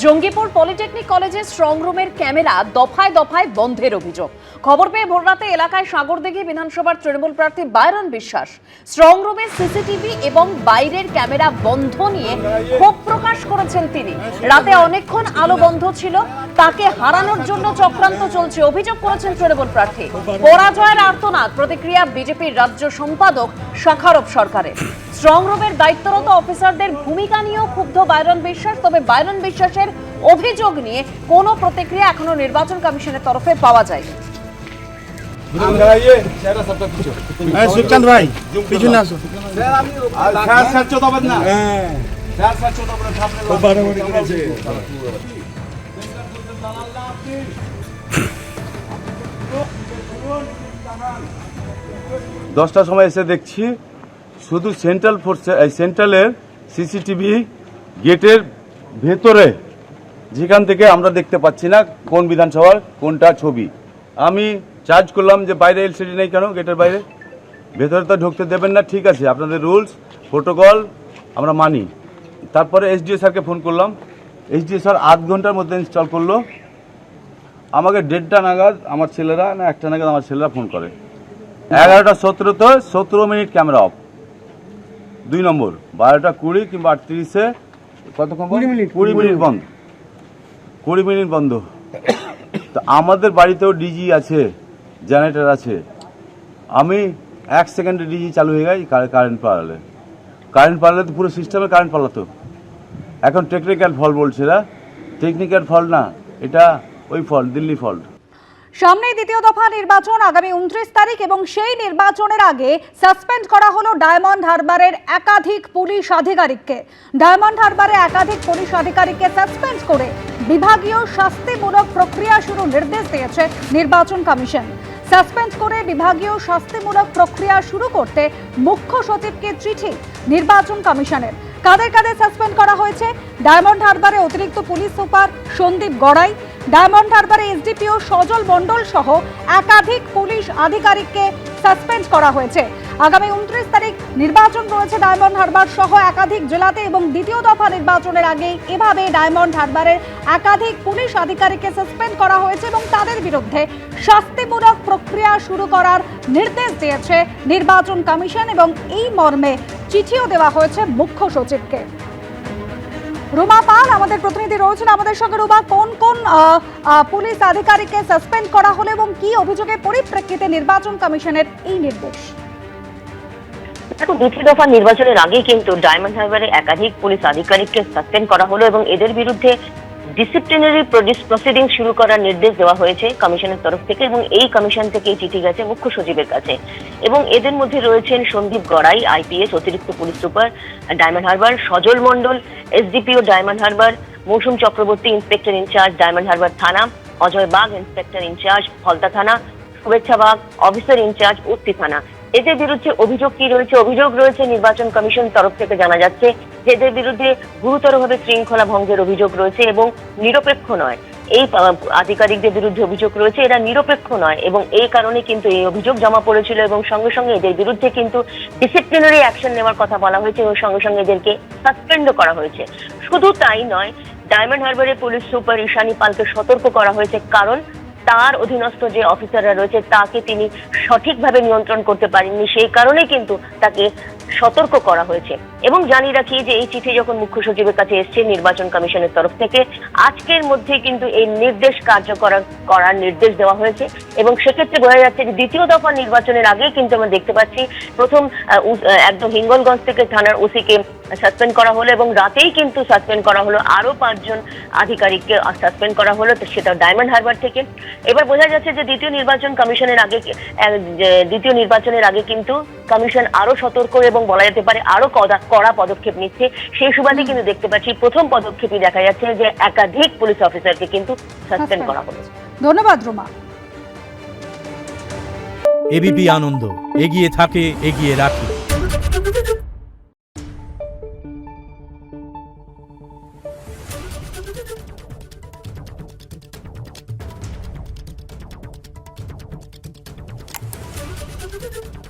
Jangipur polytechnic কলেজের strong রুমের camera দফায় দফায় বন্ধের অভিযোগ। খবর পেয়ে ভোররাতে এলাকায় সাগরদিঘি বিধানসভার তৃণমূল প্রার্থী বাইরন বিশ্বাস স্ট্রং রুমের সিসিটিভি এবং বাইরের ক্যামেরা বন্ধ নিয়ে ক্ষোভ প্রকাশ করেছেন তিনি। রাতে অনেকক্ষণ আলো বন্ধ ছিল, তাকে হারানোর জন্য চক্রান্ত চলছে অভিযোগ করেছেন তৃণমূল প্রার্থী। পরাজয়ের আর্তনাদ প্রতিক্রিয়া বিজেপির রাজ্য সম্পাদক শাখারব সরকারের। স্ট্রং রুমের দায়িত্বরত অফিসারদের ভূমিকা নিয়েও ক্ষুব্ধ বাইরন বিশ্বাস। তবে বাইরন বিশ্বাসের অভিযোগ নিয়ে কোনো প্রতিক্রিয়া এখনো নির্বাচন কমিশনের তরফে পাওয়া যায়নি। सुखचंद भाई पीछे ना আসো দশটার সময় এসে দেখছি শুধু সেন্ট্রাল ফোর্সে সেন্ট্রালের সিসিটিভি গেটের ভেতরে, যেখান থেকে আমরা দেখতে পাচ্ছি না কোন বিধানসভার কোনটা ছবি। আমি চার্জ করলাম যে বাইরে এলসিডি নেই কেন, গেটের বাইরে, ভেতরে তো ঢুকতে দেবেন না, ঠিক আছে আপনাদের রুলস প্রোটোকল আমরা মানি। তারপরে এসডিও স্যারকে ফোন করলাম, এসডিও স্যার আধ ঘন্টার মধ্যে ইনস্টল করলো। আমাকে 1:30টা নাগাদ আমার ছেলেরা না 1টা নাগাদ আমার ছেলেরা ফোন করে। 11:17 17 মিনিট ক্যামেরা অফ। 2 নম্বর 12:20 কিংবা 38-এ কতক্ষণ 20 মিনিট বন্ধ, 20 মিনিট বন্ধ। তো আমাদের বাড়িতেও ডিজি আছে, জেনারেটর আছে। আমি 1 সেকেন্ডে ডিজি চালু হয়ে গেছে কারেন্ট পালালে তো পুরো সিস্টেমে কারেন্ট পালাতো। এখন টেকনিক্যাল ফল্ট বলছে, এরা টেকনিক্যাল ফল্ট না, এটা ওই ফল্ট, দিল্লি ফল্ট। সামনেই দ্বিতীয় দফা নির্বাচন আগামী 29 তারিখ এবং সেই নির্বাচনের আগে সাসপেন্ড করা হলো ডায়মন্ড হারবারের একাধিক পুলিশ আধিকারিককে। ডায়মন্ড হারবারে একাধিক পুলিশ আধিকারিককে সাসপেন্ড করে বিভাগীয় শাস্তিমূলক প্রক্রিয়া শুরু নির্দেশ দিয়েছে নির্বাচন কমিশন। সাসপেন্ড করে বিভাগীয় শাস্তিমূলক প্রক্রিয়া শুরু করতে মুখ্য সচিবকে চিঠি নির্বাচন কমিশনের। কাদের কাদের সাসপেন্ড করা হয়েছে? ডায়মন্ড হারবারে অতিরিক্ত পুলিশ সুপার সন্দীপ গড়াই, ডায়মন্ড হারবারে এসডিপিও সজল মণ্ডল সহ একাধিক পুলিশ আধিকারিককে সাসপেন্ড করা হয়েছে। আগামী 29 তারিখ নির্বাচন রয়েছে ডায়মন্ড হারবার সহ একাধিক জেলাতে এবং দ্বিতীয় দফা নির্বাচনের আগে এভাবে ডায়মন্ড হারবারের একাধিক পুলিশ আধিকারিককে সাসপেন্ড করা হয়েছে এবং তাদের বিরুদ্ধে শাস্তিমূলক প্রক্রিয়া শুরু করার নির্দেশ দিয়েছে নির্বাচন কমিশন এবং এই মর্মে চিঠিও দেওয়া হয়েছে মুখ্য সচিবকে। রুমা পাল আমাদের প্রতিনিধি রয়েছেন আমাদের সঙ্গে। রুমা, কোন কোন পুলিশ আধিকারিককে সাসপেন্ড করা হলো এবং কি অভিযোগের পরিপ্রেক্ষিতে নির্বাচন কমিশনের এই নির্দেশ? দেখো, দ্বিতীয় দফা নির্বাচনের আগে কিন্তু ডায়মন্ড হারবারে একাধিক পুলিশ আধিকারিককে সাসপেন্ড করা হলো এবং এদের বিরুদ্ধে ডিসিপ্লিনারি প্রসিডিং শুরু করার নির্দেশ দেওয়া হয়েছে কমিশনের তরফ থেকে এবং এই কমিশন থেকে চিঠি গেছে মুখ্য সচিবের কাছে। এবং এদের মধ্যে রয়েছেন সন্দীপ গড়াই আইপিএস অতিরিক্ত police super Diamond Harbour, Sajal Mondal SDPO Diamond Harbour, Mousumi Chakraborty inspector in charge Diamond Harbour থানা, অজয় বাগ ইন্সপেক্টর ইনচার্জ ফলতা থানা, শুভেচ্ছা বাগ অফিসার ইনচার্জ উত্তি থানা। এদের বিরুদ্ধে অভিযোগ কি রয়েছে? অভিযোগ রয়েছে নির্বাচন কমিশন তরফ থেকে জানা যাচ্ছে যে এদের বিরুদ্ধে গুরুতরভাবে শৃঙ্খলা ভঙ্গের অভিযোগ রয়েছে এবং নিরপেক্ষ নয়। এই আধিকারিকদের বিরুদ্ধে অভিযোগ রয়েছে, এরা নিরপেক্ষ নয় এবং এই কারণে কিন্তু এই অভিযোগ জমা পড়েছিল এবং সঙ্গে সঙ্গে এদের বিরুদ্ধে কিন্তু ডিসিপ্লিনারি অ্যাকশন নেওয়ার কথা বলা হয়েছে এবং সঙ্গে সঙ্গে এদেরকে সাসপেন্ডও করা হয়েছে। শুধু তাই নয়, ডায়মন্ড হারবারের পুলিশ সুপার ঈশানী পালকে সতর্ক করা হয়েছে, কারণ তার অধীনস্থ যে অফিসাররা রয়েছে তাকে তিনি সঠিকভাবে নিয়ন্ত্রণ করতে পারেননি, সেই কারণে কিন্তু তাকে সতর্ক করা হয়েছে। এবং জানিয়ে রাখি যে এই চিঠি যখন মুখ্য সচিবের কাছে এসছে নির্বাচন কমিশনের তরফ থেকে, আজকের মধ্যে কিন্তু এই নির্দেশ কার্যকর করার নির্দেশ দেওয়া হয়েছে এবং সেক্ষেত্রে বোঝা যাচ্ছে যে দ্বিতীয় দফা নির্বাচনের আগে কিন্তু আমরা দেখতে পাচ্ছি প্রথম একদম হিঙ্গলগঞ্জ থেকে থানার ওসিকে সাসপেন্ড করা হলো এবং রাতেই কিন্তু সাসপেন্ড করা হলো আরো 5 জন আধিকারিককে সাসপেন্ড করা হলো, সেটা ডায়মন্ড হারবার থেকে। এবার বোঝা যাচ্ছে যে দ্বিতীয় নির্বাচনের আগে কিন্তু কমিশন আরো সতর্ক এবং বলা যেতে পারে আরো কড়া পদক্ষেপ নিচ্ছে। সেই সুবাদে কিন্তু দেখতে পাচ্ছি প্রথম পদক্ষেপই দেখা যাচ্ছে যে একাধিক পুলিশ অফিসারকে কিন্তু সাসপেন্ড করা হলো। ধন্যবাদ রুমা। এবিপি আনন্দ, এগিয়ে থাকে, এগিয়ে রাখে। Thank you.